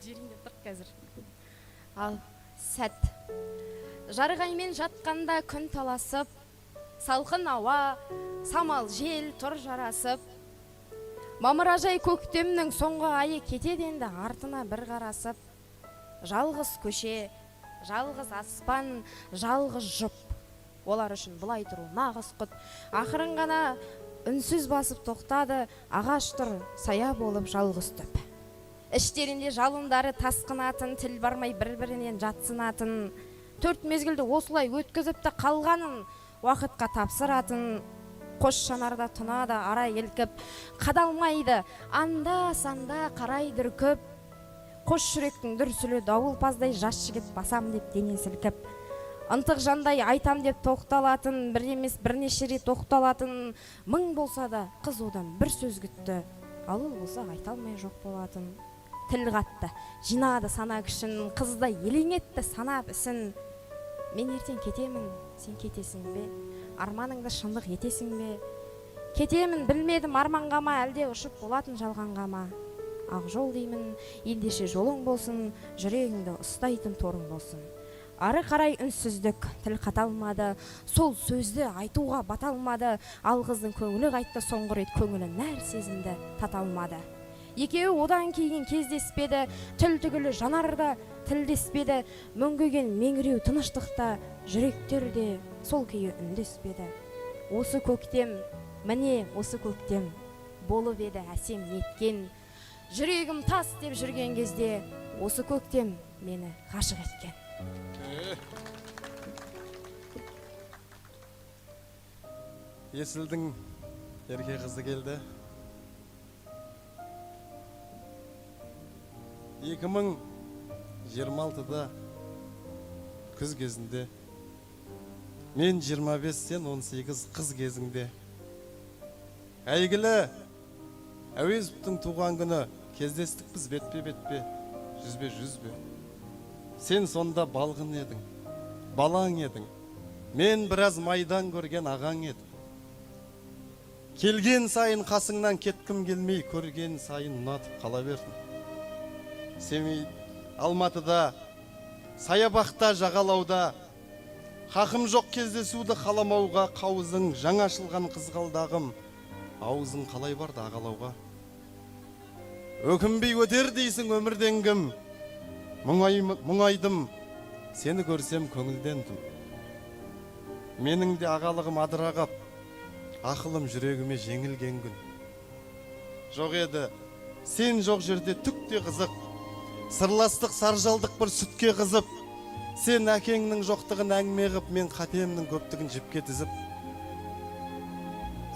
жеріңде тұр қазір. Ал сәт. Жарғаймен жатқанда күн таласып, салқын ауа, самал жел тұр жарасып. Мамыражай көктемнің соңғы айы кетеді енді артына бір қарасып. Жалғыз көше, жалғыз аспан, жалғыз жұп. Олар үшін бұлай тұру нағыз құт. Ақырын ғана үнсіз басып тоқтады, ағаш тұр сая болып жалғыз түп. Іштерінде жалындары тасқынатын, тіл бармай бір-бірінен жатсынатын, төрт мезгілді осылай өткізіпті қалғанын уақытқа тапсыратын. Қош жанарда тұнады ара елкіп, қадалмайды анда-санда қарай дүркіп. Қош жүректің дүрсілі дауылпаздай жас жігіт басам деп дене сілкіп. Ынтық жандай айтам деп тоқталатын, бір емес бірнеше рет тоқталатын. Мың болса да қыз одан бір сөз күтті, ал ол болса айта алмай жоқ болатын. Тіл қатты, жинады сана күшін, қызда елең етті санап ісін. Мен ертең кетемін, сен кетесің бе? Арманыңды шындық етесің бе? Кетемін, білмедім арманға ма, әлде ұшып болатын жалғанға ма? Ақ жол деймін, ендеше жолың болсын, жүрегіңді ұстайтын торың болсын. Ары қарай үнсіздік, тіл қаталмады, сол сөзді айтуға баталмады. Ал қыздың көңілі қайтты, соңғы рет көңілі нәр сезінді, таталмады. Екеуі одан кейін кездеспеді, тіл түгілі жанарда тілдеспеді. Мөңгіген меңіреу тыныштықта, жүректерде сол күйі үндеспеді. Осы көктем, міне осы көктем, болып еді әсем неткен. Жүрегім тас деп жүрген кезде, осы көктем мені ғашық еткен. Есілдің ерке қызы келді. 2026-да күз кезінде, мен 25, сен 18 қыз кезіңде. Әйгілі Әуезовтың туған күні кездестік біз бетпе-бетпе, жүзбе-жүзбе. Сен сонда балғын едің, балаң едің. Мен біраз майдан көрген ағаң едім. Келген сайын қасыңнан кеткім келмей, көрген сайын ұнатып қала бердім. Семей, Алматыда, саябақта, жағалауда, хақым жоқ кездесуді қаламауға, қауызың жаңашылған қызғалдағым, аузың қалай барды ағалауға. Өкінбей өтер дейсің өмірден кім, мұңайдым, сені көрсем көңілдендім. Менің де ағалығым адырағап, ақылым жүрегіме жеңілген күн. Жоқ еді, сен жоқ жерде түкте қызық, сырластық саржалдық бір сүтке қызып. Сен әкеңнің жоқтығын әңгіме ғып, мен қатемнің көптігін жіпке тізіп.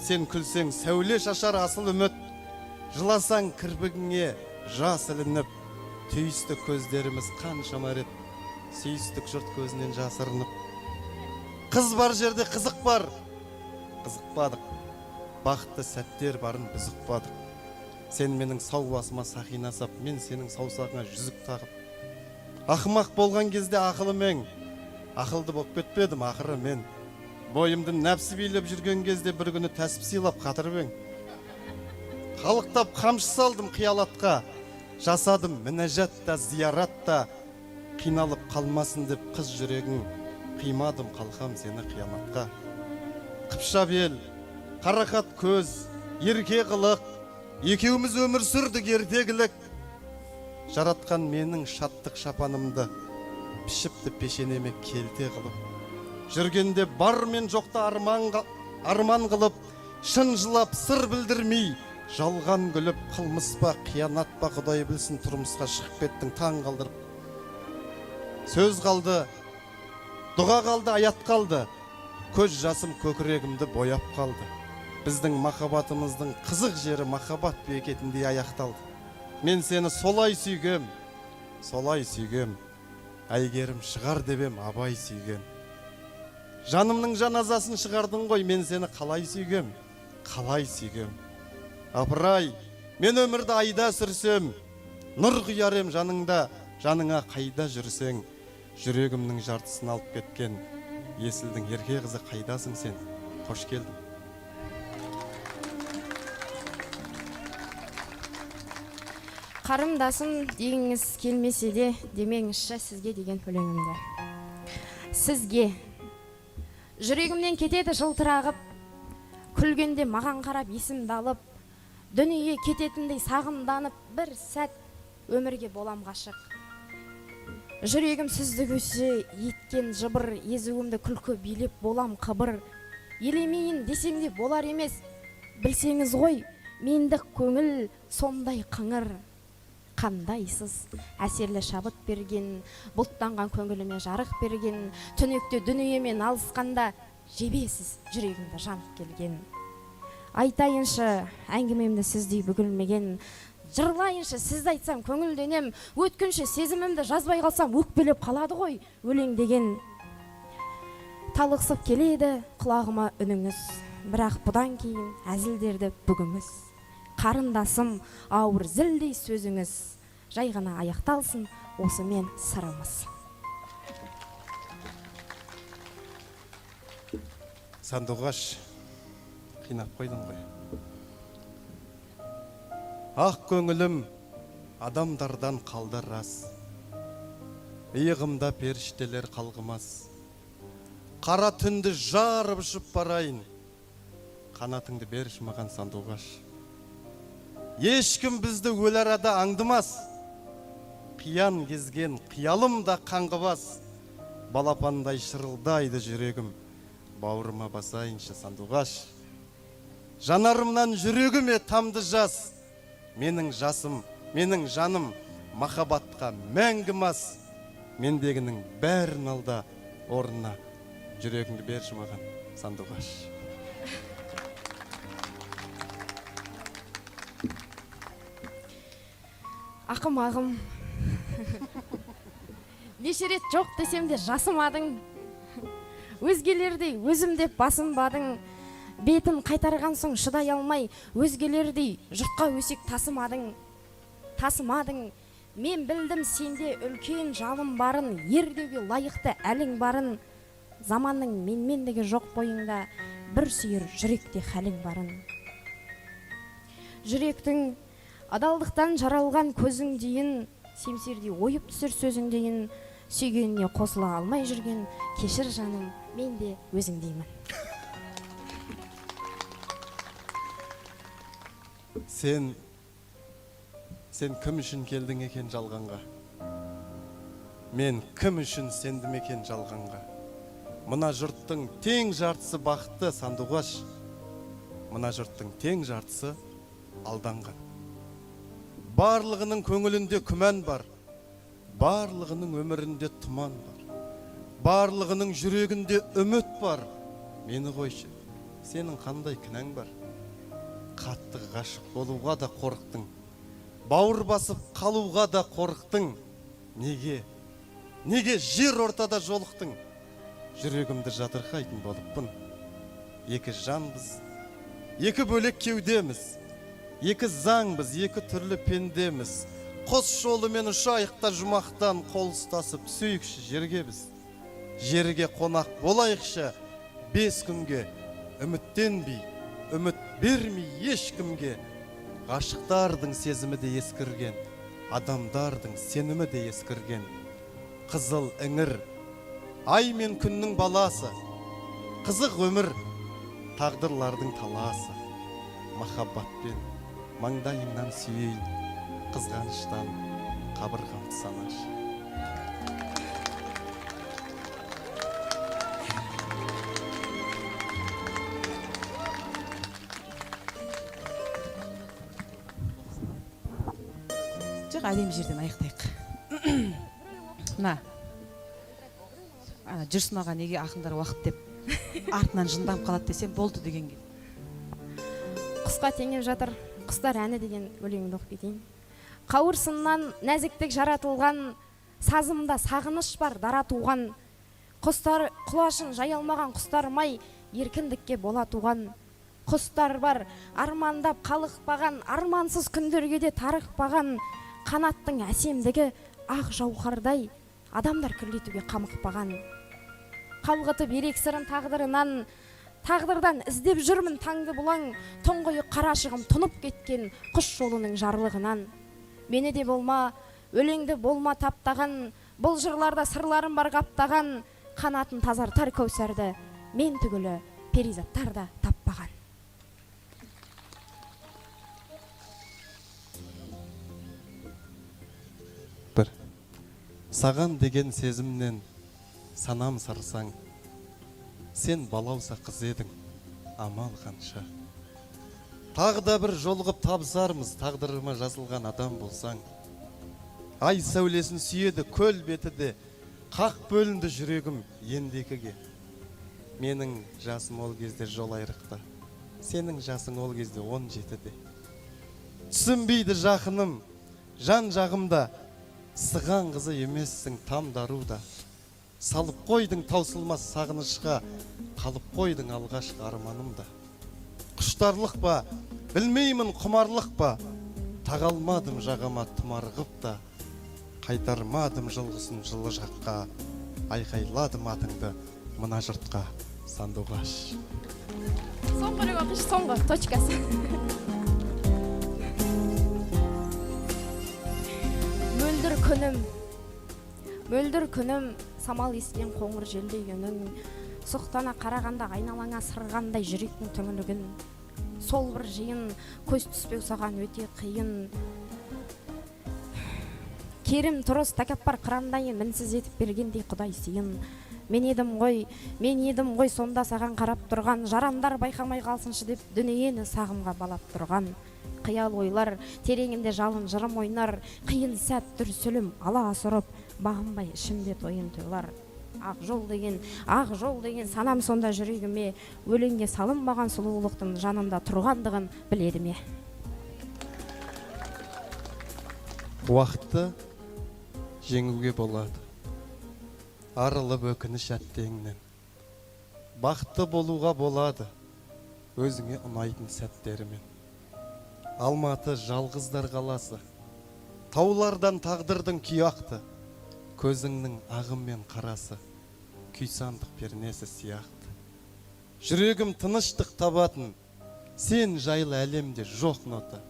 Сен күлсең сәуле шашар асыл үміт, жыласаң кірпігіңе жас ілініп. Түйісті көздеріміз қаншама рет, сүйістік жұрт көзінен жасырынып. Қыз бар жерде қызық бар, қызықпадық, бақытты сәттер барын біз ұқпадық. Сен менің сау басыма сақина сап, мен сенің саусағыңа жүзік тағып. Ақымақ болған кезде ақылы мен, ақылды болып кетпедім ақыры мен. Бойымды нәпсі билеп жүрген кезде бір күні тәсіп сыйлап қатырып ең. Қалықтап қамшы салдым қиялатқа, жасадым мінәжатта, зияратта. Қиналып қалмасын деп қыз жүрегің, қимадым қалқам сені қиянатқа. Қыпша бел, қарақат көз, ерке қылық, екеуміз өмір сүрдік ертегілік. Жаратқан менің шаттық шапанымды, пішіпті пешенеме келте қылып. Жүргенде бар мен жоқта арман қылып, шын жылап сыр білдірмей, жалған күліп, қылмыс па, қиянат па, Құдай білсін, тұрмысқа шығып кеттің таң қалдырып. Сөз қалды, дұға қалды, аят қалды, көз жасым көкірегімді бояп қалды. Біздің махаббатымыздың қызық жері махаббат бекетінде аяқталды. Мен сені солай сүйгем, әйгерім шығар дебем абай сүйген. Жанымның жаназасын шығардың ғой, мен сені қалай сүйгем. Апырай, мен өмірді айда сүрсем, нұр құярым жаныңда, жаныңа қайда жүрсең. Жүрегімнің жартысын алып кеткен Есілдің ерке қызы қайдасың сен? Қош келдің. Қарымдасым дегіңіз келмесе де, демеңізші сізге деген өлеңімді. Сізге жүрегімнен кетеді жылтырағып, күлгенде маған қарап есімді алып, дүние кететіндей сағымданып, бір сәт өмірге болам ғашық. Жүрегім сізді көсе еткен жыбыр, езуімді күлкі билеп болам қыбыр. Елемейін десем де болар емес, білсеңіз ғой, мендік көңіл сондай қыңыр. Қандайсыз әсерлі шабыт берген, бұлттанған көңіліме жарық берген, түнекте дүниемен алысқанда жебесіз жүрегімді жанып келген. Айтайыншы әңгімемді сіздей бүгілмеген, жырлайыншы сізді айтсам көңілденем, өткінші сезімімді жазбай қалсам өкпелеп қалады ғой өлең деген. Талықсып келеді құлағыма үніңіз, бірақ бұдан кейін әзілдерді бүгіңіз. Қарындасым ауыр зілдей сөзіңіз, жай ғана аяқталсын осымен сырымыз. Сандуғаш, қинап қойдың ғой. Ақ көңілім адамдардан қалды рас, иығымда періштелер қалғымас. Қара түнді жарып ұшып барайын, қанатыңды берші маған сандуғаш. Ешкім бізді өл арада аңдымас, қиян кезген қиялым да қаңғыбас. Балапандай шырылдайды жүрегім, бауырыма басайыншы сандуғаш. Жанарымнан жүрегіме тамды жас, менің жасым, менің жаным махаббатқа мәңгі мас. Мендегінің бәрін алда орнына, жүрегіңді берші маған сандуғаш. Ақымағым, неше рет жоқ десем де жасымадың, өзгелердей өзім деп басынбадың, бетін қайтарған соң шыдай алмай, өзгелердей жұртқа өсек тасымадың. Мен білдім сенде үлкен жалым барын, ердеуге лайықты әлің барын, заманның менмендігі жоқ бойыңда, бір сүйір жүректе хәлің барын. Жүректің адалдықтан жаралған көзің дейін, семсердей ойып түсір сөзің дейін, сүйгеніне қосыла алмай жүрген кешір жаным, мен де өзің деймін. Сен кім үшін келдің екен жалғанға? Мен кім үшін сендім екен жалғанға? Мына жұрттың тең жартысы бақытты сандуғаш, мына жұрттың тең жартысы алданған. Барлығының көңілінде күмән бар, барлығының өмірінде тұман бар, барлығының жүрегінде үміт бар. Мені қойшы, сенің қандай кінәң бар? Қатты ғашық болуға да қорықтың, бауыр басып қалуға да қорықтың. Неге жер ортада жолықтың? Жүрегімді жатырқайтын болыппын. Екі жанбыз, екі бөлек кеудеміз, екі заңбыз, екі түрлі пендеміз. Қос жолымен ұшайықта жұмақтан қол ұстасып түсейікші жерге біз. Жерге қонақ болайықшы 5 күнге, үміттенбей, үміт бермей ешкімге. Ғашықтардың сезімі де ескірген, адамдардың сенімі де ескірген. Қызыл іңір, ай мен күннің баласы, қызық өмір, тағдырлардың таласы. Махаббатпен маңдайыңнан сүйейін, қызғаныштан қабырғамды санашы. Жоқ, әдемі жерден аяқтайық. Мына жүрсін аға неге ақындар уақыт деп артынан жынданып қалады десем болды дегенге. Құсқа теңеп жатыр құстар әні деген өлеңді оқып кетейін. Қауырсыннан нәзіктік жаратылған, сазымда сағыныш бар дара туған. Құстар құлашын жай алмаған құстармай, еркіндікке бола туған. Құстар бар армандап қалықпаған, армансыз күндерге де тарықпаған. Қанаттың әсемдігі ақ жауһардай, адамдар күрлетуге қамықпаған. Қалғытып ерек сырын тағдырынан, тағдырдан іздеп жүрмін таңды бұлаң. Тұңғиық қарашығым тұнып кеткен құс жолының жарлығынан. мені де болма, өлеңді болма таптаған, бұл жырларда сырларым бар қаптаған, қанатын тазартар кәусәрді мен түгілі перизаттар да таппаған. Бір саған деген сезімнен санам сарсаң, сен балауса қыз едің, амал қанша. Тағы да бір жолығып табысармыз, тағдырыма жазылған адам болсаң. Ай сәулесін сүйеді көл бетіде, қақ бөлінді жүрегім ендекіге. Менің жасым ол кезде жол айрықта, сенің жасың ол кезде 17-де. Түсінбейді жақыным, жан жағымда, сыған қызы емессің там даруда. Салып қойдың таусылмас сағынышқа, қалып қойдың алғашқы арманымда. Құштарлық ба, білмеймін құмарлық ба, тағалмадым жағама тұмарғып та, қайтармадым жылғысын жылы жаққа, айқайладым атыңды мына жұртқа, сандуғаш. Соңғы өлең оқыш, соңғы точкасы. Мөлдір күнім, самал ескен қоңыр желдей үнін, сұқтана қарағанда айналаңа сырғандай жүректің түңілігін. Сол бір жиын, көз түспеу саған өте қиын. Керім тұрыс тәкаппар қырандайын, мінсіз етіп бергендей құдай сыйын. Мен едім ғой сонда саған қарап тұрған, жарандар байқамай қалсыншы деп дүниені сағымға балап тұрған. Қиял ойлар, тереңінде жалын жырым ойнар, қиын сәт дүрсілім ала асырып, бағынбай ішімде тойын тойлар. Ақ жол деген санам сонда жүрегіме, өлеңге салынбаған сұлулықтың жанымда тұрғандығын біледі ме? Уақытты жеңуге болады, арылып өкініш әттеңнен. Бақытты болуға болады, өзіңе ұнайтын сәттерімен. Алматы жалғыздар қаласы, таулардан тағдырдың күйақты, көзіңнің ағыммен қарасы, күйсандық пернесі сияқты. Жүрегім тыныштық табатын, сен жайлы әлемде жоқ нота,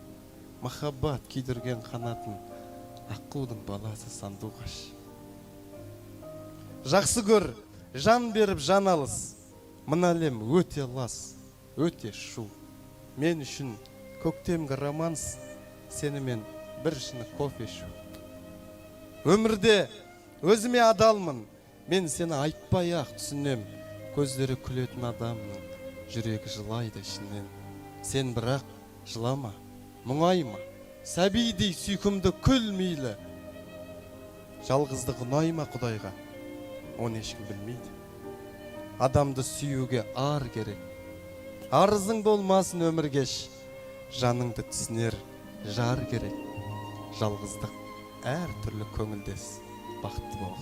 махаббат күйдірген қанатын, аққудың баласы сандуғаш. Жақсы көр, жан беріп жан алыс, мына әлем өте лас, өте шу. Мен үшін көктемгі романс, сенімен бір шыны кофе шу. Өмірде өзіме адалмын, мен сені айтпай ақ түсінем, көздері күлетін адамның, жүрегі жылайды ішінен. Сен бірақ жылама, мұңайма, сәбидей сүйкімді күл мейлі. Жалғыздық ұнайма Құдайға, оны ешкім білмейді. Адамды сүюге ар керек, арызың болмасын өмір кеш, жаныңды түсінер жар керек. Жалғыздық әр түрлі көңілдес, бақытты бол.